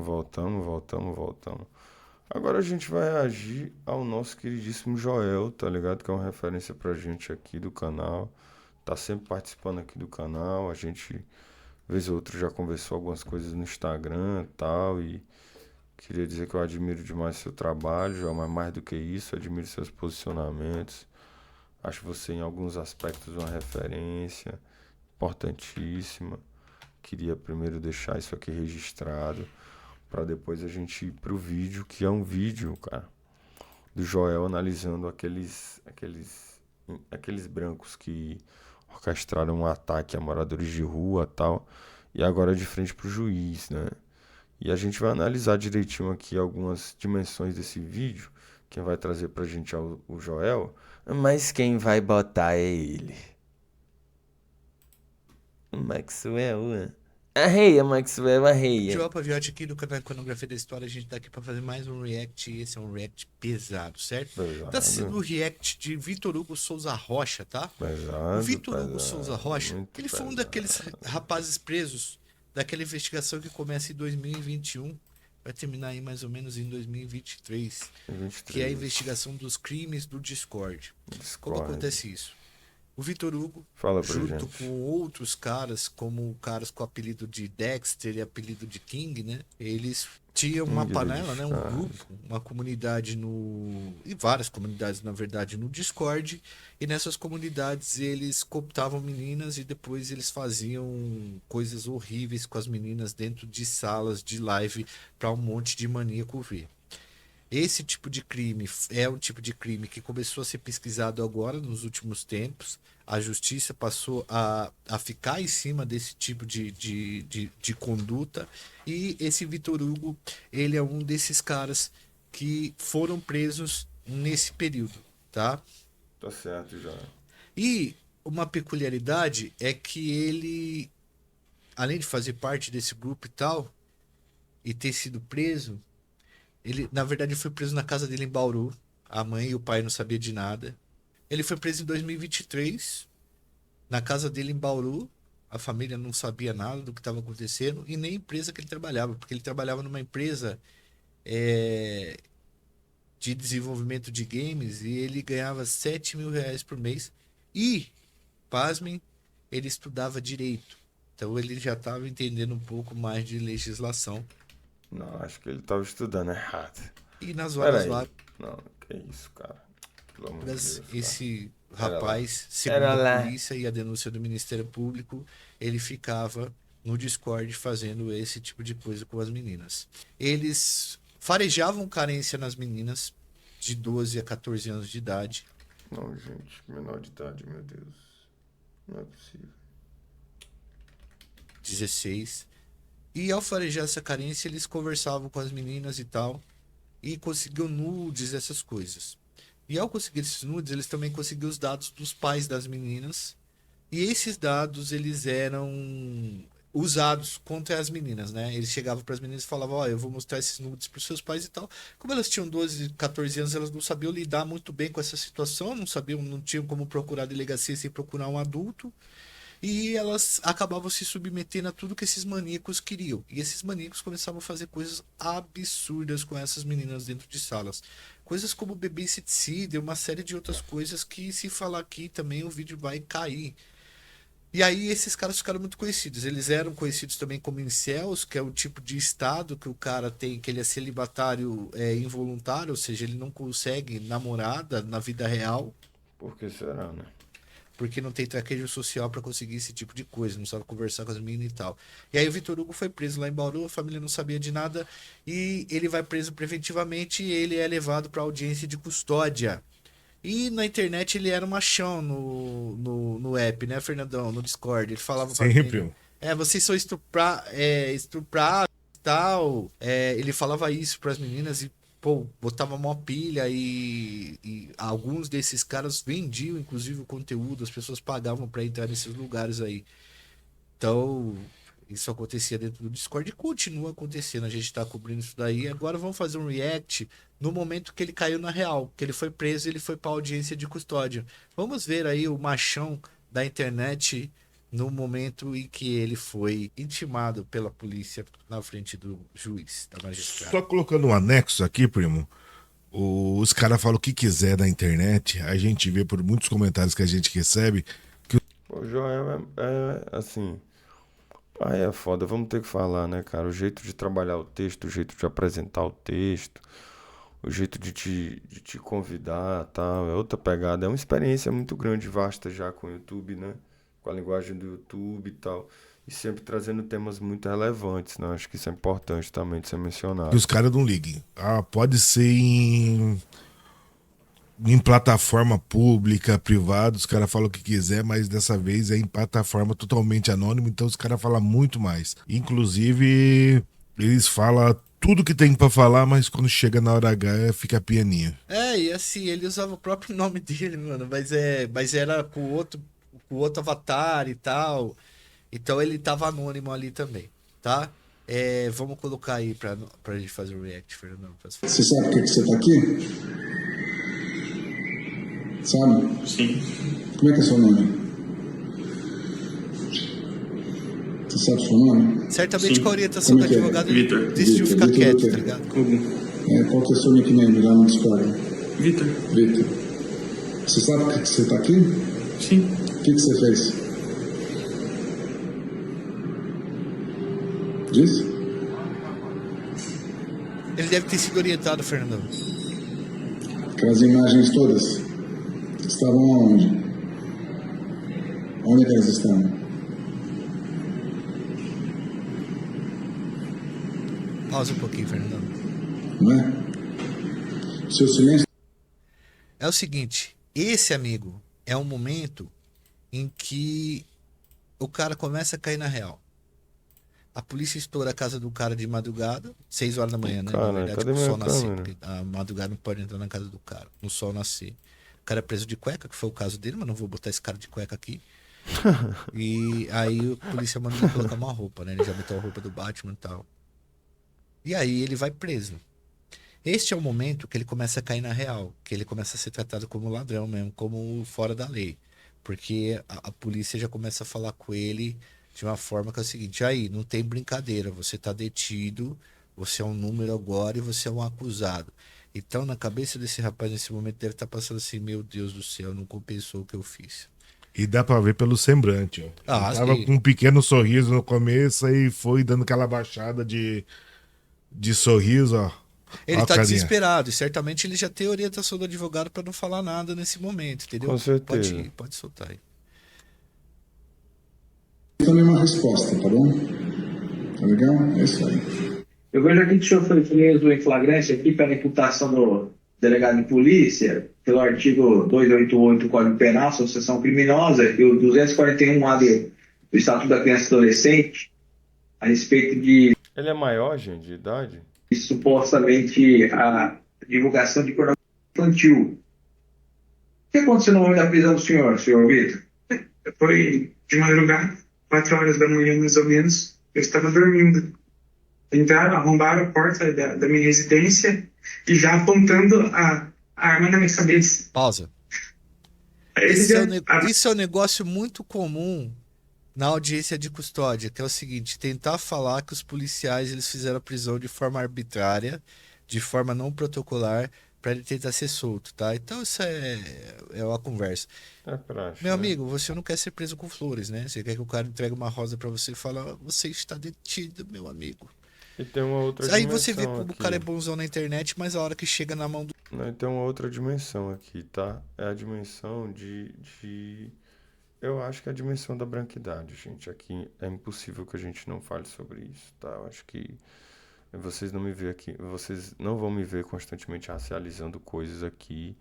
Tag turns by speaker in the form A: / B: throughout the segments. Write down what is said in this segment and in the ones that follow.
A: Voltamos. Agora a gente vai reagir ao nosso queridíssimo Joel, tá ligado? Que é uma referência pra gente aqui do canal. Tá sempre participando aqui do canal. A gente, vez ou outra, já conversou algumas coisas no Instagram e tal. E queria dizer que eu admiro demais seu trabalho, Joel, mas mais do que isso, admiro seus posicionamentos. Acho você, em alguns aspectos, uma referência importantíssima. Queria primeiro deixar isso aqui registrado para depois a gente ir pro vídeo, que é um vídeo, cara, do Joel analisando aqueles brancos que orquestraram um ataque a moradores de rua e tal, e agora de frente pro juiz, né? E a gente vai analisar direitinho aqui algumas dimensões desse vídeo. Quem vai trazer pra gente é o Joel, mas quem vai botar é ele. O Maxwell. Arreia, Maxwell, arreia.
B: Joel Paviotti aqui do canal Iconografia da História. A gente tá aqui pra fazer mais um react. E esse é um react pesado, certo? Tá sendo o
A: Pesado,
B: react de Vitor Hugo Souza Rocha, tá? O
A: pesado,
B: Vitor Hugo Souza
A: pesado,
B: Rocha,
A: muito
B: ele foi um daqueles
A: pesado.
B: rapazes presos daquela investigação que começa em 2021, vai terminar aí mais ou menos em 2023, que é a
A: 23.
B: investigação dos crimes do Discord. Como
A: Discord.
B: acontece isso? O Vitor Hugo,
A: Fala pra
B: junto com
A: gente.
B: outros caras, como caras com o apelido de Dexter e apelido de King, né? Eles tinham uma
A: King do
B: panela, né? Um
A: Discord.
B: grupo, uma comunidade e várias comunidades, na verdade, no Discord. E nessas comunidades eles cooptavam meninas e depois eles faziam coisas horríveis com as meninas dentro de salas de live para um monte de maníaco ver. Esse tipo de crime é um tipo de crime que começou a ser pesquisado agora, nos últimos tempos. A justiça passou a ficar em cima desse tipo de conduta. E esse Vitor Hugo, ele é um desses caras que foram presos nesse período, tá?
A: Tá certo já.
B: E uma peculiaridade é que ele, além de fazer parte desse grupo e tal, e ter sido preso, ele, na verdade, foi preso na casa dele em Bauru. A mãe e o pai não sabiam de nada. Ele foi preso em 2023, na casa dele em Bauru. A família não sabia nada do que estava acontecendo e nem a empresa que ele trabalhava, porque ele trabalhava numa empresa é, de desenvolvimento de games e ele ganhava 7 mil reais por mês. E, pasmem, ele estudava direito. Então ele já estava entendendo um pouco mais de legislação.
A: Não, acho que ele tava estudando errado.
B: E nas
A: Pera
B: horas
A: aí.
B: vagas,
A: Não, que isso, cara. Pelo amor de Deus, cara.
B: esse
A: Pera lá.
B: rapaz,
A: Pera
B: segundo a
A: lá.
B: polícia e a denúncia do Ministério Público, ele ficava no Discord fazendo esse tipo de coisa com as meninas. Eles farejavam carência nas meninas de 12 a 14 anos de idade,
A: Não, gente. Menor de idade, meu Deus. Não é possível.
B: 16. E ao farejar essa carência, eles conversavam com as meninas e tal, e conseguiam nudes, essas coisas. E ao conseguir esses nudes, eles também conseguiam os dados dos pais das meninas. E esses dados, eles eram usados contra as meninas, né? Eles chegavam para as meninas e falavam, ó, eu vou mostrar esses nudes para os seus pais e tal. Como elas tinham 12, 14 anos, elas não sabiam lidar muito bem com essa situação, não sabiam, não tinham como procurar a delegacia sem procurar um adulto. E elas acabavam se submetendo a tudo que esses maníacos queriam. E esses maníacos começavam a fazer coisas absurdas com essas meninas dentro de salas. Coisas como babysitter e uma série de outras coisas que, se falar aqui também, o vídeo vai cair. E aí esses caras ficaram muito conhecidos. Eles eram conhecidos também como incels, que é o tipo de estado que o cara tem, que ele é celibatário involuntário, ou seja, ele não consegue namorada na vida real,
A: Por que será, né?
B: porque não tem traquejo social para conseguir esse tipo de coisa, não sabe conversar com as meninas e tal. E aí o Vitor Hugo foi preso lá em Bauru, a família não sabia de nada, e ele vai preso preventivamente e ele é levado para audiência de custódia. E na internet ele era um machão no app, né, Fernandão? No Discord. Ele falava para as meninas:
C: Sempre.
B: vocês são estuprados e tal. Ele falava isso para as meninas e, pô, botava uma pilha. E alguns desses caras vendiam, inclusive, o conteúdo. As pessoas pagavam para entrar nesses lugares aí. Então, isso acontecia dentro do Discord e continua acontecendo. A gente tá cobrindo isso daí. Agora vamos fazer um react no momento que ele caiu na real, que ele foi preso e ele foi pra audiência de custódia. Vamos ver aí o machão da internet no momento em que ele foi intimado pela polícia na frente do juiz, da magistrada.
C: Só colocando um anexo aqui, primo. Os caras falam o que quiser na internet. A gente vê por muitos comentários que a gente recebe.
A: O Joel assim. Aí é foda, vamos ter que falar, né, cara? O jeito de trabalhar o texto, o jeito de apresentar o texto, o jeito de te convidar tal, é outra pegada. É uma experiência muito grande, vasta já com o YouTube, né? Com a linguagem do YouTube e tal. E sempre trazendo temas muito relevantes, né? Acho que isso é importante também de ser
C: Que
A: mencionado.
C: os caras não liguem. Ah, pode ser em plataforma pública, privada, os caras falam o que quiser, mas dessa vez é em plataforma totalmente anônima, então os caras falam muito mais. Inclusive, eles falam tudo que tem pra falar, mas quando chega na hora H fica pianinho.
B: E assim, ele usava o próprio nome dele, mano, mas era com outro avatar e tal. Então ele tava anônimo ali também, tá? Vamos colocar aí pra gente fazer o react, Fernando.
D: Você sabe por que você tá aqui? Sabe?
E: Sim,
D: Como é que é seu nome? Você sabe seu nome?
B: Certamente
E: Sim.
B: com a orientação do
D: Como é que é?
B: advogado ele
E: Vitor.
B: decidiu ficar
D: Vitor
B: quieto,
D: do quê?
B: tá ligado?
E: Hugo.
D: Qual que é o seu nickname lá no Discord?
E: Vitor.
D: Vitor. Você sabe por que você tá aqui?
E: Sim.
D: O que você fez? Diz?
B: Ele deve ter sido orientado, Fernandão.
D: Aquelas imagens todas estavam aonde? Onde é que elas estavam?
B: Pausa um pouquinho, Fernandão.
D: Não é? Seu silêncio.
B: É o seguinte, esse amigo é um momento em que o cara começa a cair na real. A polícia estoura a casa do cara de madrugada, 6 horas da manhã, né? Na
A: Cara,
B: verdade,
A: cadê
B: com o
A: minha
B: sol nascer,
A: câmera?
B: porque a madrugada não pode entrar na casa do cara, no sol nascer. O cara é preso de cueca, que foi o caso dele, mas não vou botar esse cara de cueca aqui. E aí a polícia manda ele colocar uma roupa, né? Ele já botou a roupa do Batman e tal. E aí ele vai preso. Este é o momento que ele começa a cair na real, que ele começa a ser tratado como ladrão mesmo, como fora da lei. Porque a polícia já começa a falar com ele de uma forma que é o seguinte: aí, não tem brincadeira, você tá detido, você é um número agora e você é um acusado. Então, na cabeça desse rapaz, nesse momento, deve estar passando assim: meu Deus do céu, não compensou o que eu fiz.
C: E dá pra ver pelo semblante, ó. Ele tava
B: E
C: com um pequeno sorriso no começo e foi dando aquela baixada de sorriso, ó. Ó
B: ele
C: a
B: tá
C: carinha.
B: desesperado, e certamente ele já tem orientação do advogado para não falar nada nesse momento, entendeu?
A: Com certeza.
B: Pode soltar aí.
D: Também uma resposta, tá bom? Tá legal? É isso aí.
E: Eu vejo aqui que o senhor foi preso em flagrância aqui pela imputação do delegado de polícia, pelo artigo 288 do Código Penal, associação criminosa, e o 241A do Estatuto da Criança e Adolescente, a respeito de
A: Ele é maior, gente, de idade?
E: supostamente a divulgação de pornografia infantil. O que aconteceu no momento da prisão do senhor Vitor?
F: Foi de madrugada, 4 horas da manhã mais ou menos, eu estava dormindo. Entraram, arrombaram a porta da minha residência e já apontando a arma na minha cabeça.
B: Pausa.
F: Aí eles já-
B: Isso é um negócio muito comum na audiência de custódia, que é o seguinte: tentar falar que os policiais eles fizeram a prisão de forma arbitrária, de forma não protocolar, para ele tentar ser solto, tá? Então isso é uma conversa.
A: É praxe,
B: Meu
A: né?
B: amigo, você não quer ser preso com flores, né? Você quer que o cara entregue uma rosa para você e fala: "Ah, você está detido, meu amigo."
A: E tem uma outra
B: Aí você vê
A: dimensão
B: como o
A: aqui.
B: cara é bonzão na internet, mas a hora que chega na mão do...
A: Não, e tem uma outra dimensão aqui, tá? É a dimensão Eu acho que é a dimensão da branquidade, gente. Aqui é impossível que a gente não fale sobre isso, tá? Eu acho que vocês não me vê aqui, vocês não vão me ver constantemente racializando coisas aqui.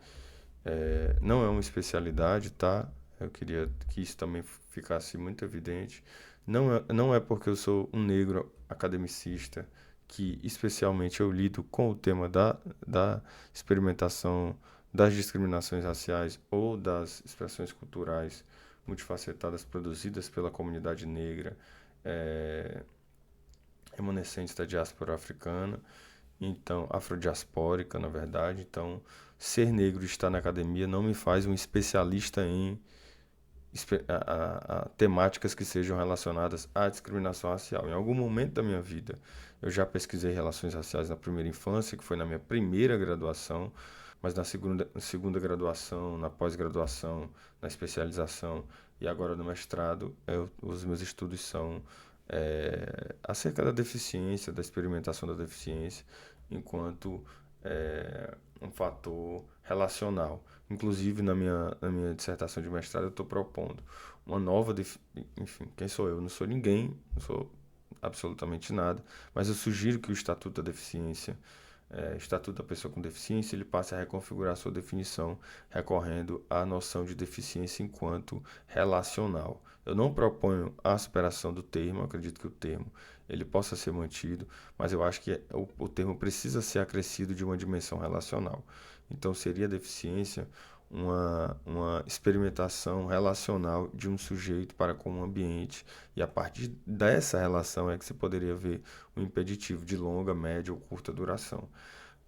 A: Não é uma especialidade, tá? Eu queria que isso também ficasse muito evidente. Não é porque eu sou um negro academicista que especialmente eu lido com o tema da experimentação das discriminações raciais ou das expressões culturais multifacetadas produzidas pela comunidade negra, eh, remanescentes da diáspora africana, então afrodiaspórica, na verdade. Então, ser negro e estar na academia não me faz um especialista em a temáticas que sejam relacionadas à discriminação racial. Em algum momento da minha vida, eu já pesquisei relações raciais na primeira infância, que foi na minha primeira graduação, mas na segunda graduação, na pós-graduação, na especialização e agora no mestrado, os meus estudos são acerca da deficiência, da experimentação da deficiência, enquanto um fator relacional. Inclusive, na minha dissertação de mestrado, eu estou propondo uma nova. Enfim, quem sou eu? Não sou ninguém, não sou absolutamente nada, mas eu sugiro que o Estatuto da Deficiência, Estatuto da Pessoa com Deficiência, ele passe a reconfigurar sua definição, recorrendo à noção de deficiência enquanto relacional. Eu não proponho a superação do termo, eu acredito que o termo ele possa ser mantido, mas eu acho que o termo precisa ser acrescido de uma dimensão relacional. Então, seria deficiência uma experimentação relacional de um sujeito para com o ambiente, e a partir dessa relação é que você poderia ver um impeditivo de longa, média ou curta duração,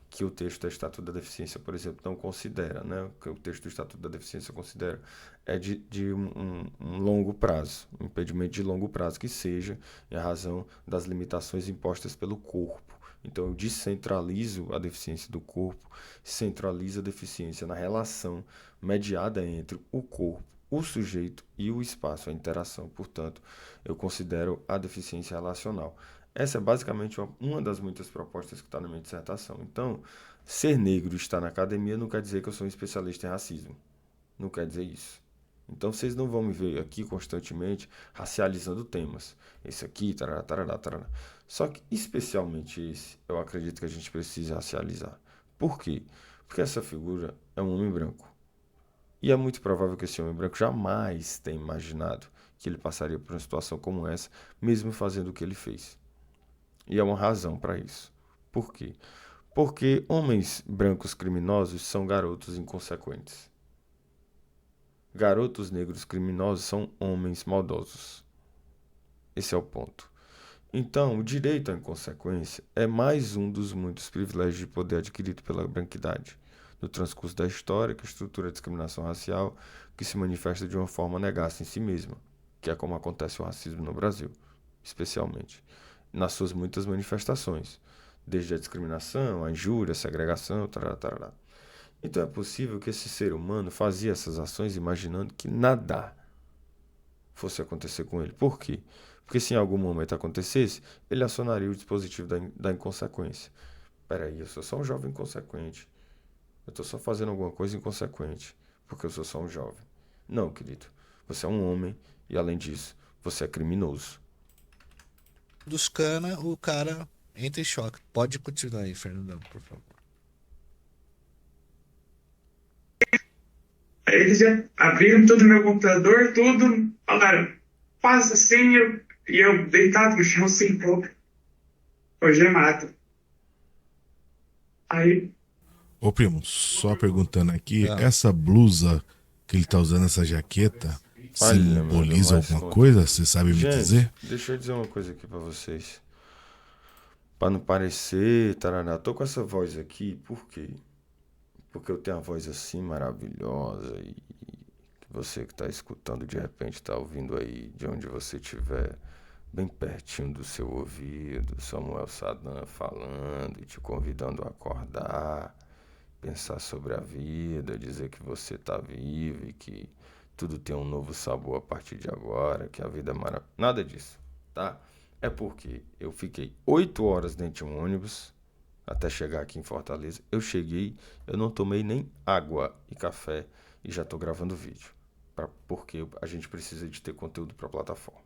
A: que o texto do Estatuto da Deficiência, por exemplo, não considera, né? O que o texto do Estatuto da Deficiência considera é de um longo prazo, um impedimento de longo prazo, que seja em razão das limitações impostas pelo corpo. Então, eu descentralizo a deficiência do corpo, centralizo a deficiência na relação mediada entre o corpo, o sujeito e o espaço, a interação. Portanto, eu considero a deficiência relacional. Essa é basicamente uma das muitas propostas que está na minha dissertação. Então, ser negro e estar na academia não quer dizer que eu sou um especialista em racismo. Não quer dizer isso. Então, vocês não vão me ver aqui constantemente racializando temas. Esse aqui, tarará, tarará, tarará. Só que, especialmente esse, eu acredito que a gente precisa racializar. Por quê? Porque essa figura é um homem branco. E é muito provável que esse homem branco jamais tenha imaginado que ele passaria por uma situação como essa, mesmo fazendo o que ele fez. E há uma razão para isso. Por quê? Porque homens brancos criminosos são garotos inconsequentes. Garotos negros criminosos são homens maldosos. Esse é o ponto. Então, o direito à inconsequência é mais um dos muitos privilégios de poder adquirido pela branquidade no transcurso da história, que estrutura a discriminação racial, que se manifesta de uma forma negada em si mesma, que é como acontece o racismo no Brasil, especialmente, nas suas muitas manifestações, desde a discriminação, a injúria, a segregação, tarará, tarará. Então é possível que esse ser humano fazia essas ações imaginando que nada fosse acontecer com ele. Por quê? Porque se em algum momento acontecesse, ele acionaria o dispositivo da inconsequência. Peraí, eu sou só um jovem inconsequente. Eu estou só fazendo alguma coisa inconsequente, porque eu sou só um jovem. Não, querido. Você é um homem e, além disso, você é criminoso.
B: Dos cana, o cara entra em choque. Pode continuar aí, Fernandão, por favor.
F: Aí eles já abriram todo o meu computador, tudo, falaram, passa a senha, e eu deitado no chão sem roupa, algemado. Aí,
C: Ô primo, só perguntando aqui,
B: Ah.
C: essa blusa que ele tá usando, essa jaqueta,
A: Olha,
C: simboliza
A: meu Deus,
C: alguma
A: mas
C: coisa? Você sabe me
A: gente,
C: dizer?
A: deixa eu dizer uma coisa aqui pra vocês. Pra não parecer, tarará, tô com essa voz aqui, por quê? Porque eu tenho uma voz assim maravilhosa e que você que tá escutando de repente tá ouvindo aí de onde você estiver, bem pertinho do seu ouvido, Samuel Sadan falando e te convidando a acordar, pensar sobre a vida, dizer que você tá vivo e que tudo tem um novo sabor a partir de agora, que a vida é maravilhosa. Nada disso, tá? É porque eu fiquei 8 horas dentro de um ônibus até chegar aqui em Fortaleza. Eu cheguei, eu não tomei nem água e café e já estou gravando vídeo, porque a gente precisa de ter conteúdo para a plataforma.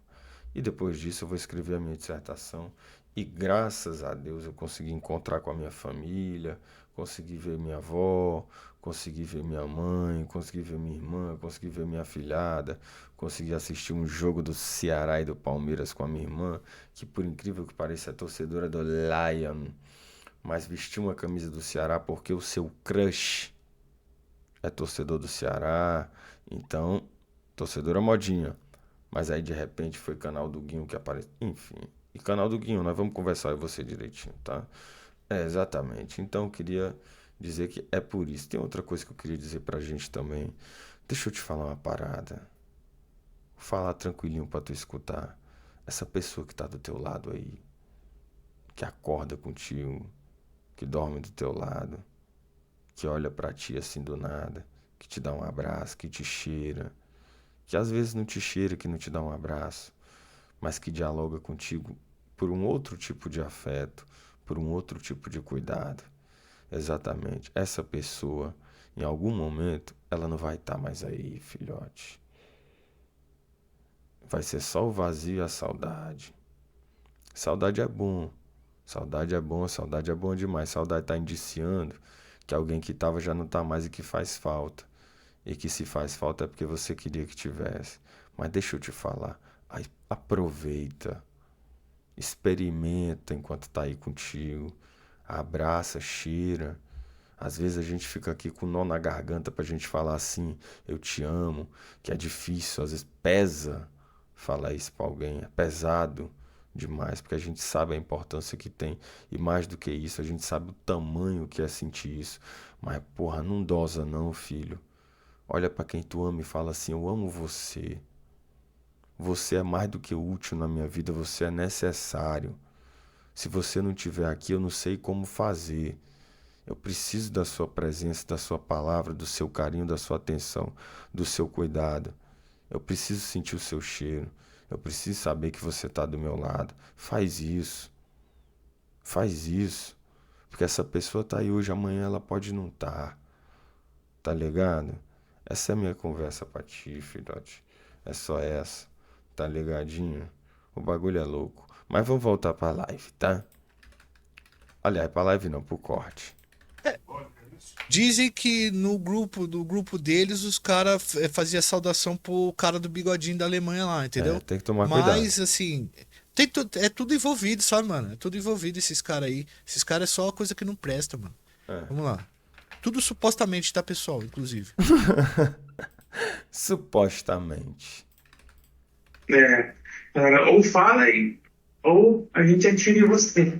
A: E depois disso eu vou escrever a minha dissertação e graças a Deus eu consegui encontrar com a minha família, consegui ver minha avó, consegui ver minha mãe, consegui ver minha irmã, consegui ver minha afilhada, consegui assistir um jogo do Ceará e do Palmeiras com a minha irmã, que por incrível que pareça é torcedora do Lion, mas vestiu uma camisa do Ceará porque o seu crush é torcedor do Ceará, então, torcedora modinha. Mas aí de repente foi canal do Guinho que apareceu. Enfim, e canal do Guinho, nós vamos conversar eu e você direitinho, tá? Exatamente. Então eu queria dizer que é por isso. Tem outra coisa que eu queria dizer pra gente também. Deixa eu te falar uma parada. Vou falar tranquilinho pra tu escutar. Essa pessoa que tá do teu lado aí, que acorda contigo, que dorme do teu lado, que olha pra ti assim do nada, que te dá um abraço, que te cheira, que às vezes não te cheira, que não te dá um abraço, mas que dialoga contigo por um outro tipo de afeto, por um outro tipo de cuidado. Exatamente. Essa pessoa, em algum momento, ela não vai estar mais aí, filhote. Vai ser só o vazio e a saudade. Saudade é bom. Saudade é bom, saudade é bom demais. Saudade tá indiciando que alguém que tava já não tá mais e que faz falta. E que se faz falta é porque você queria que tivesse. Mas deixa eu te falar. Aproveita. Experimenta enquanto tá aí contigo. Abraça, cheira. Às vezes a gente fica aqui com nó na garganta pra gente falar assim, eu te amo, que é difícil, às vezes pesa falar isso pra alguém, é pesado demais, porque a gente sabe a importância que tem e mais do que isso, a gente sabe o tamanho que é sentir isso. Mas porra, não dosa não, filho. Olha pra quem tu ama e fala assim, eu amo você. Você é mais do que útil na minha vida, você é necessário. Se você não estiver aqui, eu não sei como fazer. Eu preciso da sua presença, da sua palavra, do seu carinho, da sua atenção, do seu cuidado. Eu preciso sentir o seu cheiro. Eu preciso saber que você está do meu lado. Faz isso. Faz isso. Porque essa pessoa está aí hoje, amanhã ela pode não estar. Tá ligado? Essa é a minha conversa pra ti, filhote. É só essa. Tá ligadinho? O bagulho é louco. Mas vamos voltar pra live, tá? Aliás, pra live não, pro corte.
B: Dizem que do grupo deles, os caras faziam saudação pro cara do bigodinho da Alemanha lá, entendeu?
A: É, tem que tomar cuidado.
B: Mas, assim, é tudo envolvido, sabe, mano? É tudo envolvido esses caras aí. Esses caras é só coisa que não presta, mano.
A: É.
B: Vamos lá. Tudo supostamente, tá, pessoal? Inclusive.
A: Supostamente.
F: Ou fala ou a gente atira em você.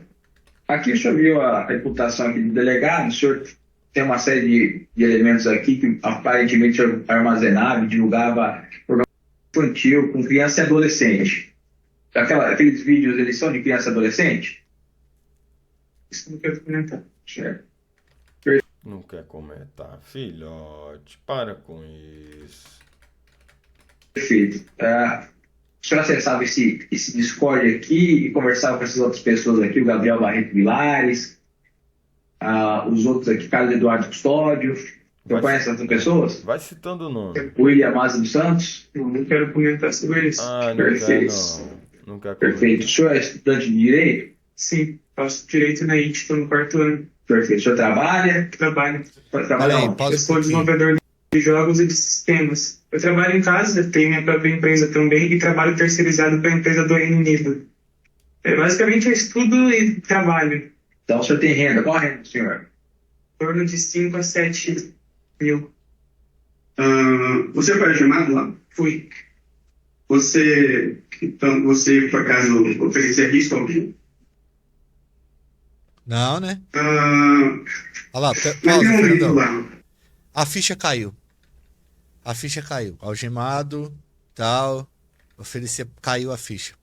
E: Aqui o senhor viu a reputação aqui do delegado, o senhor tem uma série de elementos aqui que aparentemente o senhor armazenava e divulgava programa infantil com criança e adolescente. Aqueles vídeos, eles são de criança e adolescente?
F: Isso não quero comentar.
E: Certo.
A: Não quer comentar. Filhote, para com isso.
E: Perfeito. O senhor acessava esse Discord aqui e conversava com essas outras pessoas aqui, o Gabriel Barreto Vilares, os outros aqui, Carlos Eduardo Custódio. Você conhece essas pessoas?
A: Vai citando o nome.
E: O William Maza dos Santos?
F: Não quero comentar sobre isso.
A: Ah, não
E: Perfeito.
A: quer não. Não quer
E: Perfeito. O senhor é estudante de Direito?
F: Sim, faço direito na IT, estou no 4º ano.
E: Perfeito. O senhor trabalha?
F: Trabalho.
E: Trabalha
B: Olha aí,
E: onde?
B: pausa
F: Eu sou
B: um pouquinho.
F: desenvolvedor de jogos e de sistemas. Eu trabalho em casa, tenho minha própria empresa também e trabalho terceirizado para a empresa do Reino Unido. Basicamente eu estudo e trabalho.
E: Então o senhor tem renda. Qual a renda do senhor?
F: Em torno de 5 a 7 mil.
G: Você foi chamado lá?
F: Fui.
G: Você, por acaso, oferecia risco a alguém?
B: Não, né?
G: Ah,
B: Olha lá,
G: mas
B: pausa,
G: tem um vídeo
B: Fernandão.
G: lá.
B: A ficha caiu. A ficha caiu. Algemado, tal. Oferecia, caiu a ficha.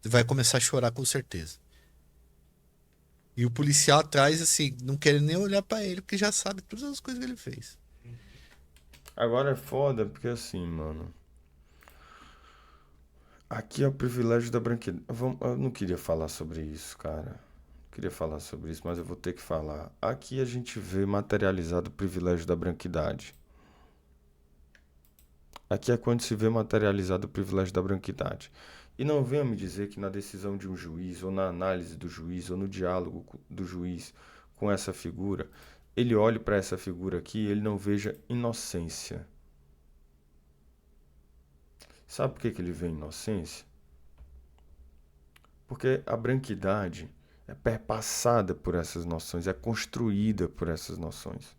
B: Vai começar a chorar com certeza. E o policial atrás, assim, não querendo nem olhar pra ele, porque já sabe todas as coisas que ele fez.
A: Agora é foda, porque assim, mano. Aqui é o privilégio da branquidade. Eu não queria falar sobre isso, cara. Não queria falar sobre isso, mas eu vou ter que falar. Aqui a gente vê materializado o privilégio da branquidade. Aqui é quando se vê materializado o privilégio da branquidade. E não venha me dizer que na decisão de um juiz, ou na análise do juiz, ou no diálogo do juiz com essa figura, ele olhe para essa figura aqui e ele não veja inocência. Sabe por que ele vê inocência? Porque a branquidade é perpassada por essas noções, é construída por essas noções.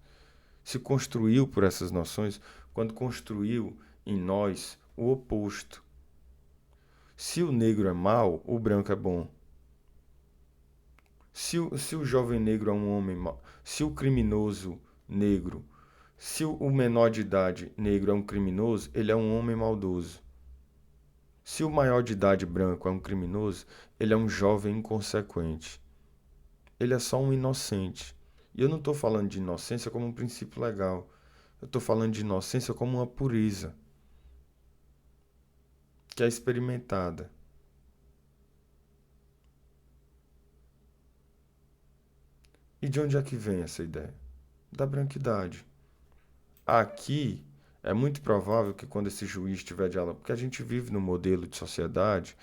A: Se construiu por essas noções quando construiu em nós o oposto. Se o negro é mau, o branco é bom. Se o jovem negro é um homem mau, se o criminoso negro, se o menor de idade negro é um criminoso, ele é um homem maldoso. Se o maior de idade branco é um criminoso, ele é um jovem inconsequente. Ele é só um inocente. E eu não estou falando de inocência como um princípio legal. Eu estou falando de inocência como uma pureza que é experimentada. E de onde é que vem essa ideia? Da branquidade. Aqui é muito provável que quando esse juiz estiver dialogando, porque a gente vive num modelo de sociedade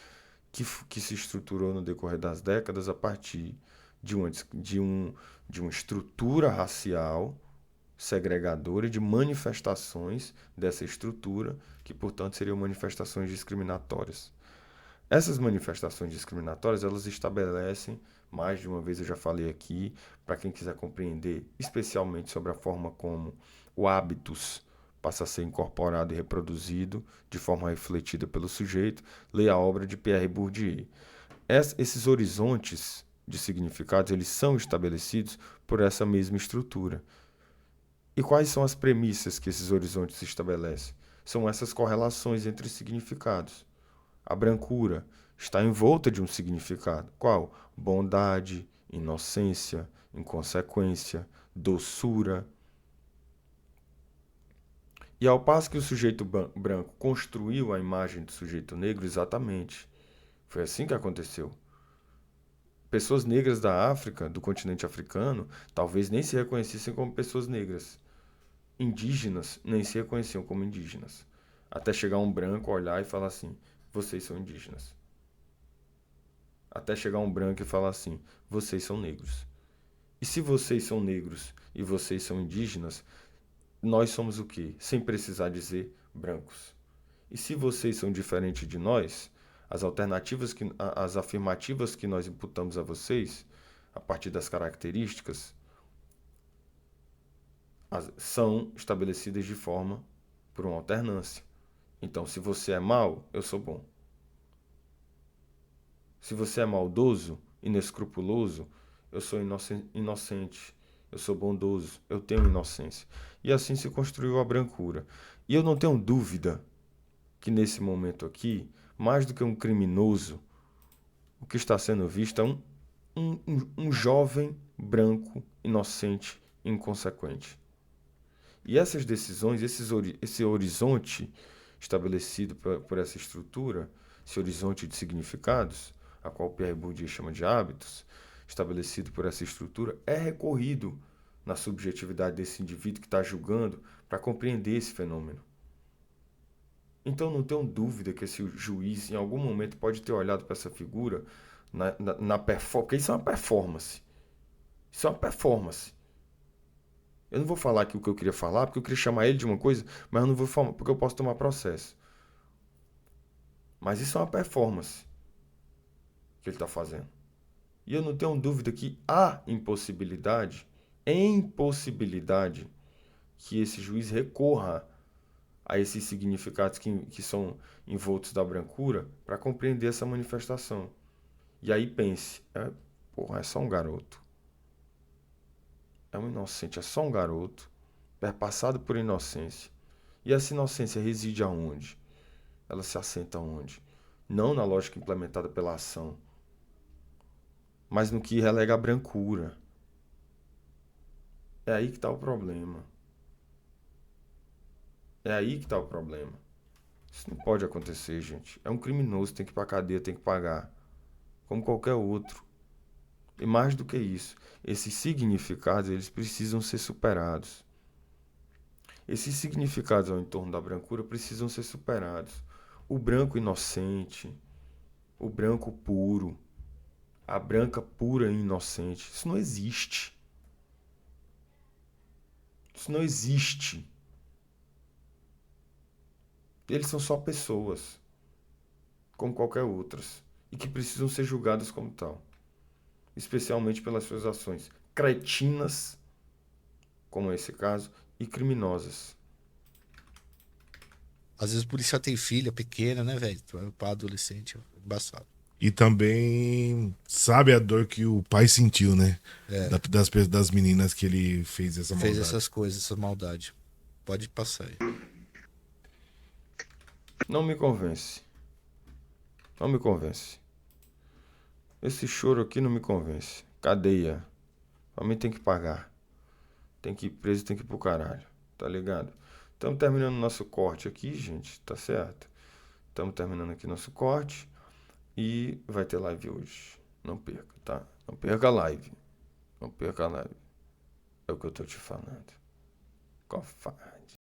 A: que se estruturou no decorrer das décadas a partir de uma estrutura racial segregadora e de manifestações dessa estrutura, que, portanto, seriam manifestações discriminatórias. Essas manifestações discriminatórias, elas estabelecem, mais de uma vez eu já falei aqui, para quem quiser compreender, especialmente sobre a forma como o hábitos passa a ser incorporado e reproduzido de forma refletida pelo sujeito, leia a obra de Pierre Bourdieu. Esses horizontes de significados, eles são estabelecidos por essa mesma estrutura. E quais são as premissas que esses horizontes estabelecem? São essas correlações entre significados. A brancura está envolta de um significado. Qual? Bondade, inocência, inconsequência, doçura. E ao passo que o sujeito branco construiu a imagem do sujeito negro, exatamente. Foi assim que aconteceu. Pessoas negras da África, do continente africano, talvez nem se reconhecessem como pessoas negras. Indígenas nem se reconheciam como indígenas. Até chegar um branco, olhar e falar assim: vocês são indígenas. Até chegar um branco e falar assim: vocês são negros. E se vocês são negros e vocês são indígenas, nós somos o quê? Sem precisar dizer brancos. E se vocês são diferentes de nós, as afirmativas que nós imputamos a vocês, a partir das características, são estabelecidas de forma por uma alternância. Então, se você é mau, eu sou bom. Se você é maldoso, inescrupuloso, eu sou inocente. Eu sou bondoso, eu tenho inocência. E assim se construiu a brancura. E eu não tenho dúvida que nesse momento aqui, mais do que um criminoso, o que está sendo visto é um jovem branco, inocente, inconsequente. E essas decisões, esse horizonte estabelecido por essa estrutura, esse horizonte de significados, a qual Pierre Bourdieu chama de hábitos, estabelecido por essa estrutura, é recorrido na subjetividade desse indivíduo que está julgando para compreender esse fenômeno. Então não tenho dúvida que esse juiz, em algum momento, pode ter olhado para essa figura na performance, porque isso é uma performance. Isso é uma performance. Eu não vou falar aqui o que eu queria falar, porque eu queria chamar ele de uma coisa, mas eu não vou falar, porque eu posso tomar processo. Mas isso é uma performance que ele está fazendo. E eu não tenho dúvida que há impossibilidade que esse juiz recorra a esses significados que são envoltos da brancura para compreender essa manifestação. E aí pense, é só um garoto. É um inocente, é só um garoto, perpassado por inocência. E essa inocência reside aonde? Ela se assenta aonde? Não na lógica implementada pela ação, mas no que relega a brancura. É aí que está o problema. É aí que está o problema. Isso não pode acontecer, gente. É um criminoso, tem que ir para a cadeia, tem que pagar. Como qualquer outro. E mais do que isso, esses significados, eles precisam ser superados. Esses significados ao entorno da brancura precisam ser superados. O branco inocente, o branco puro, a branca pura e inocente, isso não existe. Isso não existe. Eles são só pessoas, como qualquer outras, e que precisam ser julgadas como tal, especialmente pelas suas ações cretinas, como é esse caso, e criminosas.
B: Às vezes o policial tem filha pequena, né, velho? Para adolescente, é embaçado.
C: E também sabe a dor que o pai sentiu, né? Das meninas que ele fez essa maldade.
B: Fez essas coisas, essa maldade. Pode passar aí.
A: Não me convence. Não me convence. Esse choro aqui não me convence. Cadeia. Pra mim tem que pagar. Tem que ir preso, tem que ir pro caralho. Tá ligado? Estamos terminando nosso corte aqui, gente. Tá certo? Estamos terminando aqui nosso corte. E vai ter live hoje. Não perca, tá? Não perca a live. Não perca a live. É o que eu tô te falando. Confere.